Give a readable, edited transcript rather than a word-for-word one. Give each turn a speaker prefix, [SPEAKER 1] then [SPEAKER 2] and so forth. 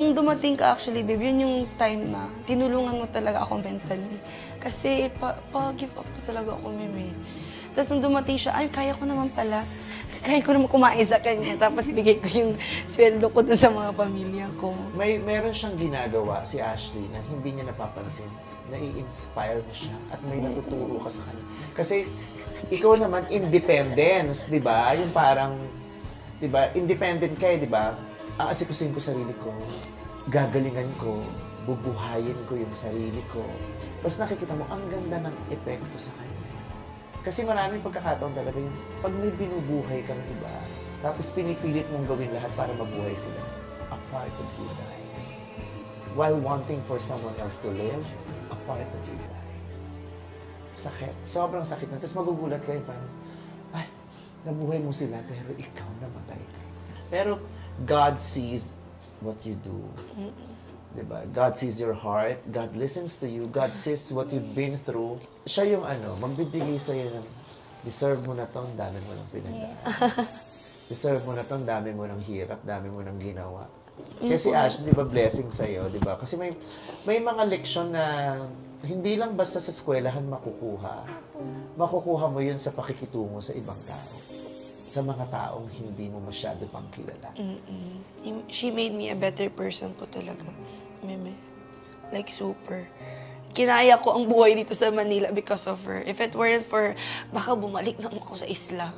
[SPEAKER 1] Nung dumating ka actually, babe, yun yung time na tinulungan mo talaga ako mentally. Kasi pa-give up ko talaga ako, meme. Tapos nung dumating siya, ay, kaya ko naman pala. Kaya ko naman kumain sa kanya. Tapos bigay ko yung sweldo ko dun sa mga pamilya ko.
[SPEAKER 2] Meron siyang ginagawa, si Ashley, na hindi niya napapansin. Nai-inspire mo siya at may natuturo ka sa kanya. Kasi ikaw naman, independence, di ba? Yung parang, di ba, independent ka di ba? Aasikasuhin ko sarili ko, gagalingan ko, bubuhayin ko yung sarili ko. Tapos nakikita mo, ang ganda ng epekto sa kanya. Kasi maraming pagkakataon talaga yung pag may binubuhay kang iba, tapos pinipilit mong gawin lahat para mabuhay sila, a part of you dies. While wanting for someone else to live, a part of you dies. Sakit. Sobrang sakit na. Tapos magugulat kayo parang, ay, nabuhay mo sila, pero ikaw namatay ka. Pero God sees what you do. Diba? God sees your heart. God listens to you. God sees what you've been through. Siya yung magbibigay sa'yo ng, deserve mo na to, ang dami mo ng pinagdaan. Deserve mo na to, ang dami mo ng hirap, dami mo ng ginawa. Kasi Ash, di ba, blessing sa'yo, di ba? Kasi may mga leksyon na hindi lang basta sa eskwelahan makukuha. Makukuha mo yun sa pakikitungo sa ibang tao. Sa mga taong hindi mo masyado pang kilala.
[SPEAKER 1] She made me a better person po talaga, meme. Like, super. Kinaya ko ang buhay dito sa Manila because of her. If it weren't for her, baka bumalik na ako sa isla.